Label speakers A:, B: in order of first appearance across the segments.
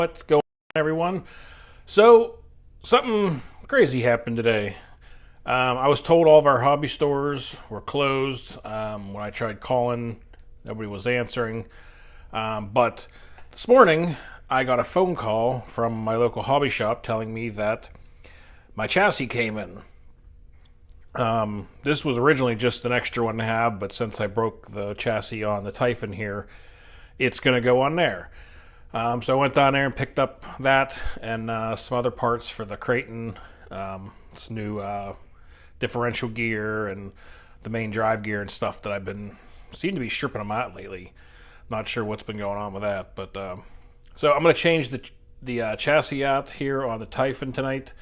A: What's going on, everyone? So, something crazy happened today. I was told all of our hobby stores were closed. When I tried calling, nobody was answering. But this morning, I got a phone call from my local hobby shop telling me that my chassis came in. This was originally just an extra one to have, but since I broke the chassis on the Typhon here, it's going to go on there. So I went down there and picked up that and some other parts for the Creighton, some new differential gear and the main drive gear and stuff that seem to be stripping them out lately. Not sure what's been going on with that, but so I'm going to change the chassis out here on the Typhon tonight.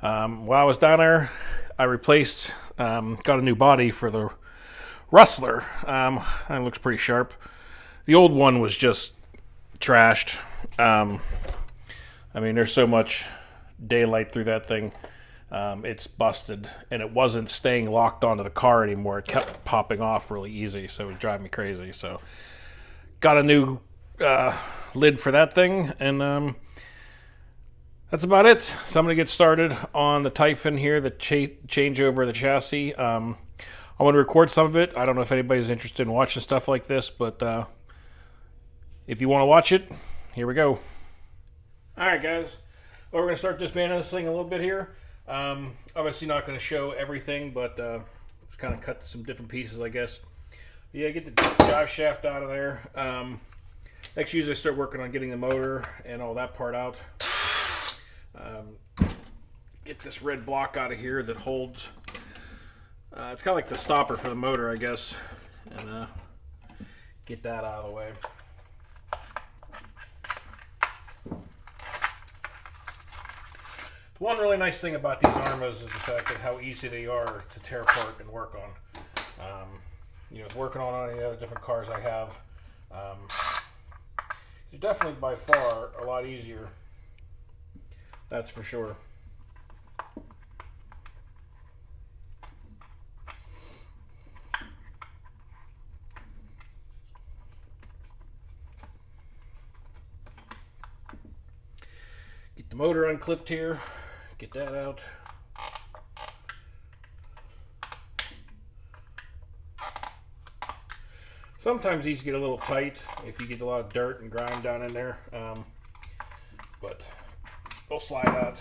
A: While I was down there, I replaced, got a new body for the Rustler. It looks pretty sharp. The old one was just trashed. I mean, there's so much daylight through that thing. It's busted, and it wasn't staying locked onto the car anymore. It kept popping off really easy, so it was driving me crazy. So got a new lid for that thing, and that's about it. So I'm going to get started on the Typhon here, the changeover of the chassis. I want to record some of it. I don't know if anybody's interested in watching stuff like this, but if you want to watch it, here we go. Alright guys, well, we're going to start dismantling this thing a little bit here. Obviously not going to show everything, but just kind of cut some different pieces, I guess. But yeah, get the drive shaft out of there. Next, usually I start working on getting the motor and all that part out. Get this red block out of here that holds. It's kind of like the stopper for the motor, I guess. And get that out of the way. One really nice thing about these Arrmas is the fact that how easy they are to tear apart and work on. Working on any other different cars I have, it's definitely by far a lot easier. That's for sure. Get the motor unclipped here. Get that out. Sometimes these get a little tight if you get a lot of dirt and grime down in there, but they'll slide out.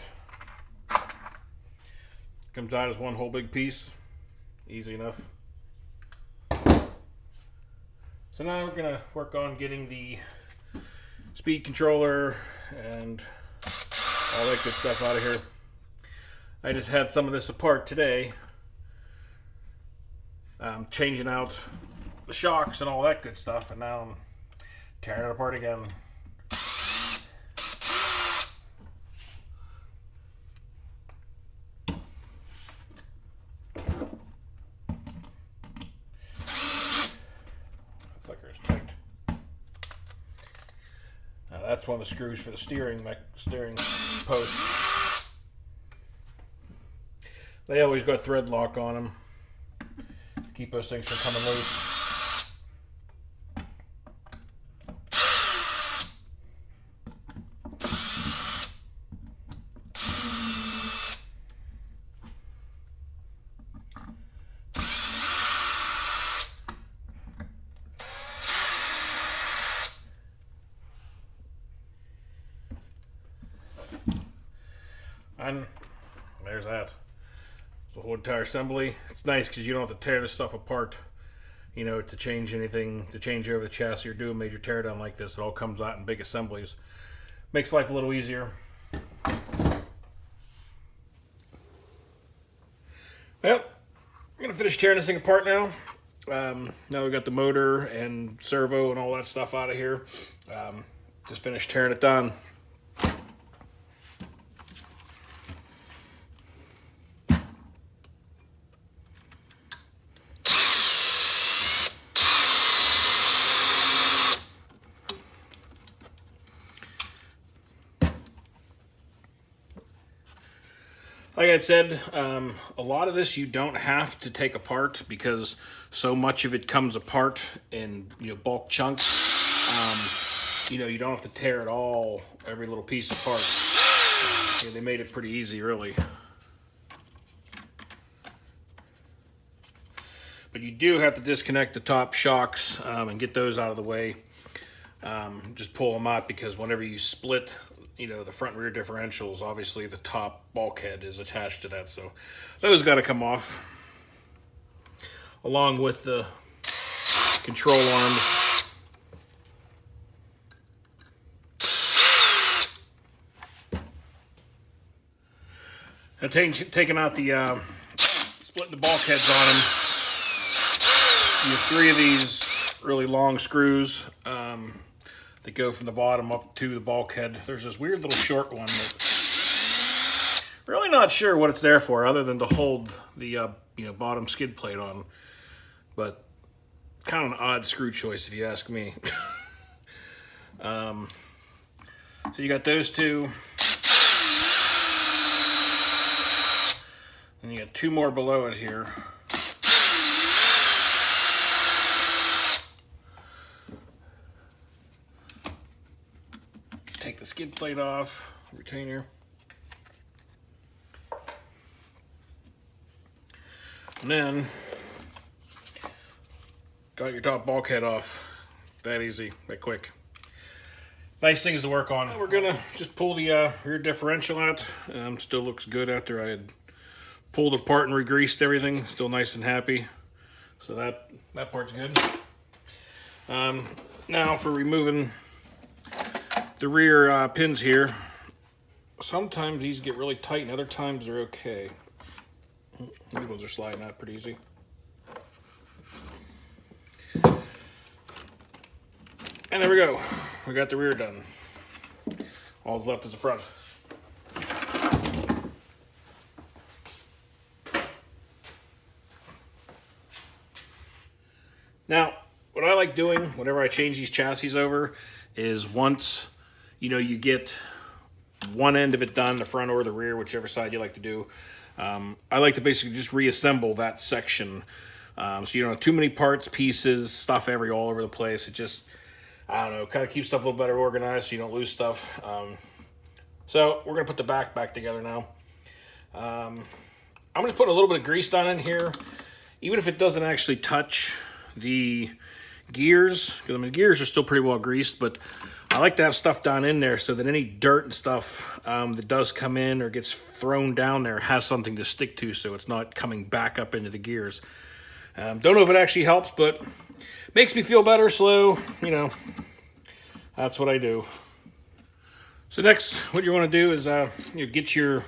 A: Comes out as one whole big piece. Easy enough. So now we're going to work on getting the speed controller and all that good stuff out of here. I just had some of this apart today. Changing out the shocks and all that good stuff, and now I'm tearing it apart again. Flicker is tight. Now that's one of the screws for the steering post. They always got thread lock on them to keep those things from coming loose. And there's that. The whole entire assembly. It's nice because you don't have to tear this stuff apart, to change anything, to change over the chassis or do a major teardown like this. It all comes out in big assemblies. Makes life a little easier. Well, I'm going to finish tearing this thing apart now. Now we've got the motor and servo and all that stuff out of here. Just finished tearing it down. Like I said, a lot of this you don't have to take apart because so much of it comes apart in bulk chunks. you know, you don't have to tear it all, every little piece apart. Yeah, they made it pretty easy, really. But you do have to disconnect the top shocks and get those out of the way. Just pull them out, because whenever you split, you know, the front and rear differentials, obviously the top bulkhead is attached to that, so those got to come off, along with the control arms. And taking out the splitting the bulkheads on them. You have 3 of these really long screws that go from the bottom up to the bulkhead. There's this weird little short one that really not sure what it's there for, other than to hold the you know, bottom skid plate on. But kind of an odd screw choice, if you ask me. So you got those 2. And you got 2 more below it here. Take the skid plate off, retainer. And then, got your top bulkhead off. That easy, that quick. Nice things to work on. We're gonna just pull the rear differential out. Still looks good after I had pulled apart and re-greased everything. Still nice and happy. So that part's good. Now for removing the rear pins here. Sometimes these get really tight and other times they're okay. These ones are sliding out pretty easy. And there we go. We got the rear done. All that's left is the front. Now, what I like doing whenever I change these chassis over is, once you know you get one end of it done, the front or the rear, whichever side you like to do, I like to basically just reassemble that section, so you don't have too many parts, pieces, stuff all over the place. It just, I don't know, kind of keeps stuff a little better organized so you don't lose stuff. So we're gonna put the back together now. I'm just putting a little bit of grease down in here, even if it doesn't actually touch the gears, because I mean, the gears are still pretty well greased, but I like to have stuff down in there so that any dirt and stuff that does come in or gets thrown down there has something to stick to, so it's not coming back up into the gears. Don't know if it actually helps, but makes me feel better, so, you know, that's what I do. So next, what you want to do is you know, get your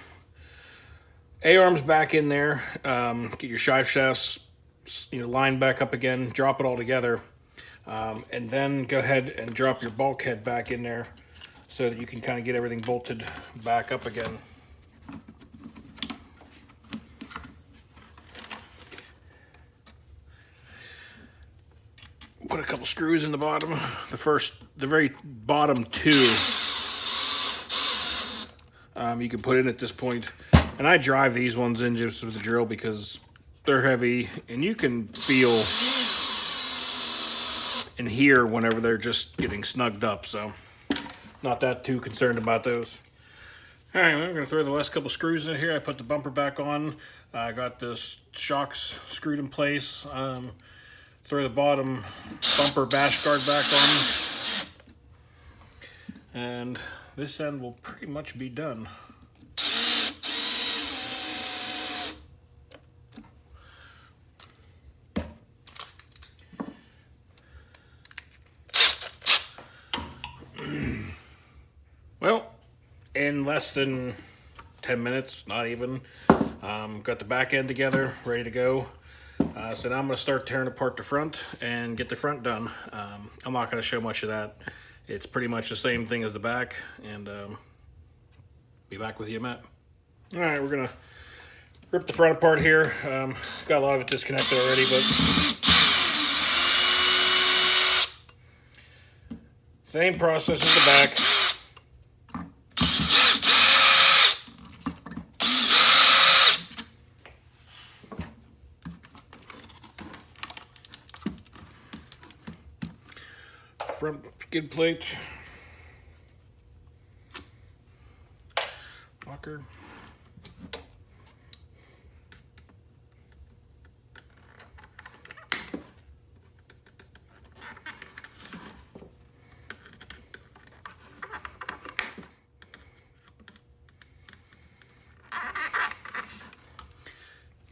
A: A-arms back in there, get your shift shafts, you know, lined back up again, drop it all together, and then go ahead and drop your bulkhead back in there so that you can kind of get everything bolted back up again. Put a couple screws in the bottom. The very bottom 2, you can put in at this point. And I drive these ones in just with the drill because they're heavy, and you can feel and hear whenever they're just getting snugged up, so not that too concerned about those. All right, I'm gonna throw the last couple screws in here. I put the bumper back on. I got the shocks screwed in place. Throw the bottom bumper bash guard back on. And this end will pretty much be done. Well, in less than 10 minutes, not even, got the back end together, ready to go. So now I'm going to start tearing apart the front and get the front done. I'm not going to show much of that. It's pretty much the same thing as the back, and be back with you, Matt. All right, we're going to rip the front apart here. Got a lot of it disconnected already, but same process as the back. Front skid plate blocker.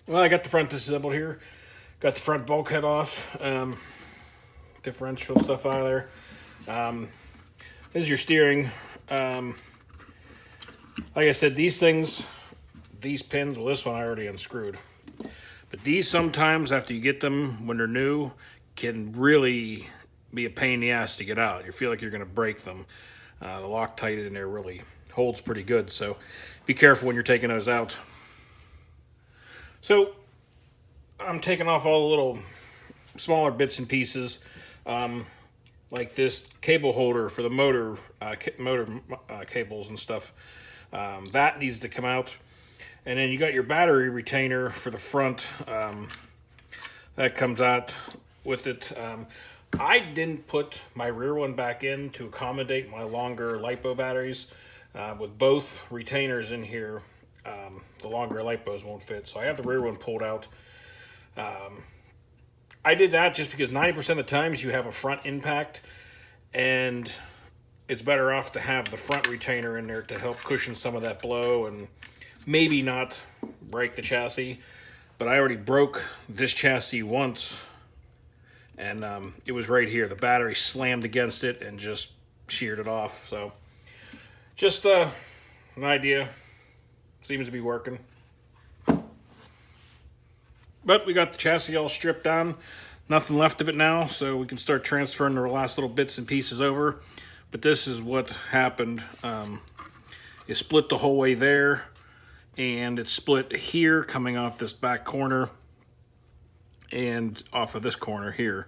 A: Well, I got the front disassembled here. Got the front bulkhead off. Differential stuff out of there. This is your steering. Like I said, these things, these pins, well, this one I already unscrewed. But these sometimes, after you get them when they're new, can really be a pain in the ass to get out. You feel like you're going to break them. The Loctite in there really holds pretty good, so be careful when you're taking those out. So I'm taking off all the little smaller bits and pieces, like this cable holder for the motor cables and stuff. That needs to come out. And then you got your battery retainer for the front. That comes out with it. I didn't put my rear one back in to accommodate my longer LiPo batteries. With both retainers in here, the longer LiPos won't fit. So I have the rear one pulled out. I did that just because 90% of the times you have a front impact, and it's better off to have the front retainer in there to help cushion some of that blow and maybe not break the chassis. But I already broke this chassis once, and it was right here. The battery slammed against it and just sheared it off. So just an idea. Seems to be working. But we got the chassis all stripped down. Nothing left of it now, so we can start transferring the last little bits and pieces over. But this is what happened. It split the whole way there, and it split here coming off this back corner and off of this corner here.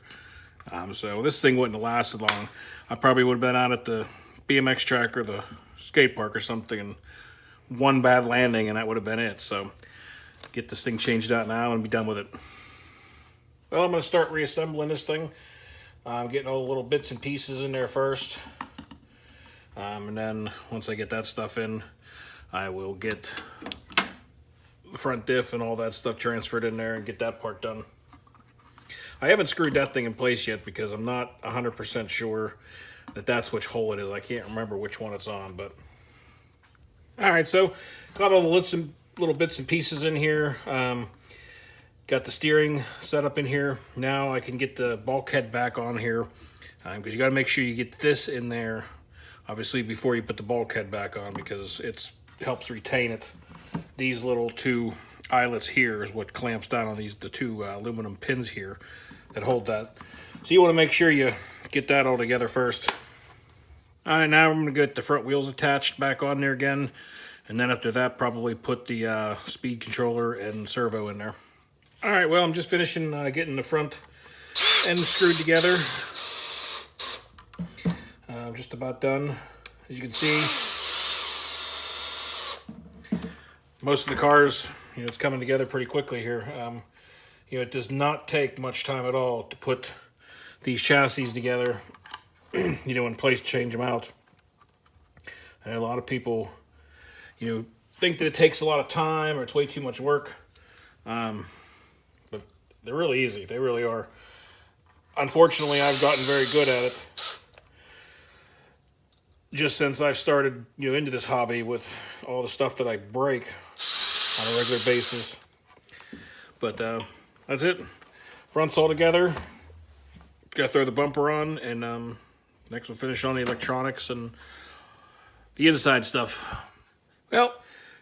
A: So this thing wouldn't have lasted long. I probably would have been out at the BMX track or the skate park or something, and one bad landing and that would have been it. So get this thing changed out now and be done with it. Well, I'm going to start reassembling this thing. I'm getting all the little bits and pieces in there first. And then once I get that stuff in, I will get the front diff and all that stuff transferred in there and get that part done. I haven't screwed that thing in place yet because I'm not 100% sure that that's which hole it is. I can't remember which one it's on, but all right, so got all the little bits and pieces in here. Got the steering set up in here. Now I can get the bulkhead back on here because you got to make sure you get this in there, obviously, before you put the bulkhead back on, because it helps retain it. These little two eyelets here is what clamps down on the two aluminum pins here that hold that. So you want to make sure you get that all together first. All right, now I'm going to get the front wheels attached back on there again. And then after that, probably put the speed controller and servo in there. All right, well, I'm just finishing getting the front end screwed together. I'm just about done. As you can see, most of the cars, it's coming together pretty quickly here. It does not take much time at all to put these chassis together, in place to change them out. And a lot of people, think that it takes a lot of time or it's way too much work. But they're really easy. They really are. Unfortunately, I've gotten very good at it just since I've started, into this hobby with all the stuff that I break on a regular basis. But that's it. Front's all together. Got to throw the bumper on, and next we'll finish on the electronics and the inside stuff. Well,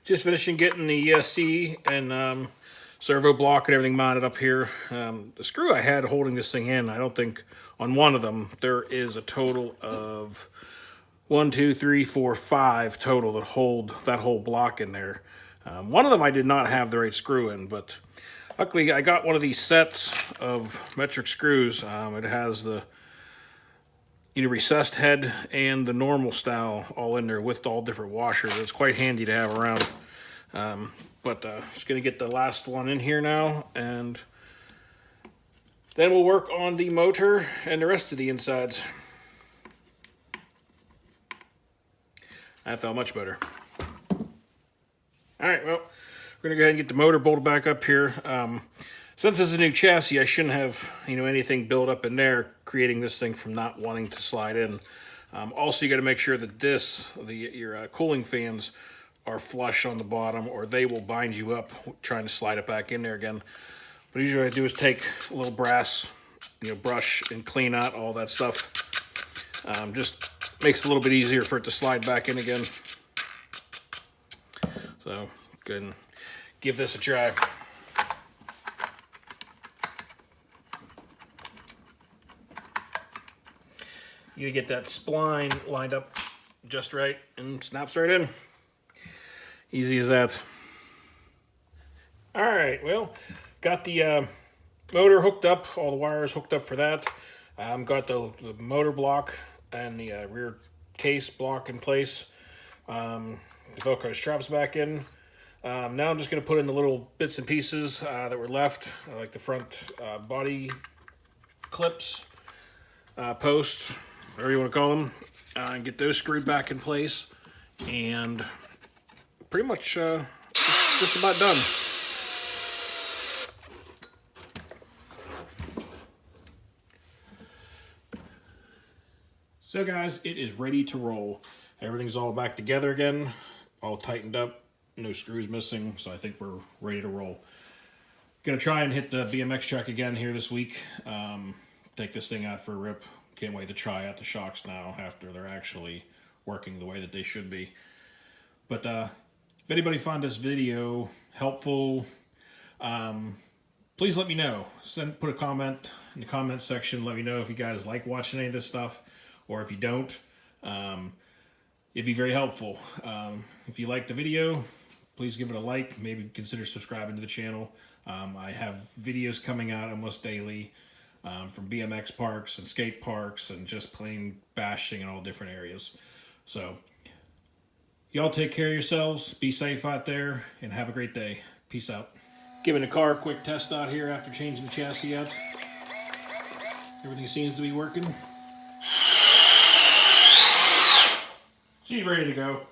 A: just finishing getting the ESC and servo block and everything mounted up here. The screw I had holding this thing in, I don't think on one of them there is a total of 1, 2, 3, 4, 5 total that hold that whole block in there. One of them I did not have the right screw in, but luckily I got one of these sets of metric screws. It has the recessed head and the normal style all in there with all different washers. It's quite handy to have around. Just gonna get the last one in here now, and then we'll work on the motor and the rest of the insides. That felt much better. All right, well, we're gonna go ahead and get the motor bolted back up here. Since this is a new chassis, I shouldn't have anything built up in there, creating this thing from not wanting to slide in. Also, you got to make sure that your cooling fans are flush on the bottom, or they will bind you up trying to slide it back in there again. But usually what I do is take a little brass, brush and clean out all that stuff. Just makes it a little bit easier for it to slide back in again. So go ahead and give this a try. You get that spline lined up just right and snaps right in. Easy as that. All right, well, got the motor hooked up, all the wires hooked up for that. Got the motor block and the rear case block in place. The Velcro straps back in. Now I'm just going to put in the little bits and pieces that were left, like the front body clips, posts, whatever you want to call them, and get those screwed back in place, and pretty much just about done. So guys, it is ready to roll. Everything's all back together again, all tightened up, no screws missing, so I think we're ready to roll. Gonna try and hit the BMX track again here this week. Take this thing out for a rip. Can't wait to try out the shocks now after they're actually working the way that they should be. But if anybody found this video helpful, please let me know. Put a comment in the comment section. Let me know if you guys like watching any of this stuff, or if you don't. It'd be very helpful. If you like the video, please give it a like. Maybe consider subscribing to the channel. I have videos coming out almost daily. From BMX parks and skate parks and just plain bashing in all different areas. So, y'all take care of yourselves, be safe out there, and have a great day. Peace out. Giving the car a quick test out here after changing the chassis out. Everything seems to be working. She's ready to go.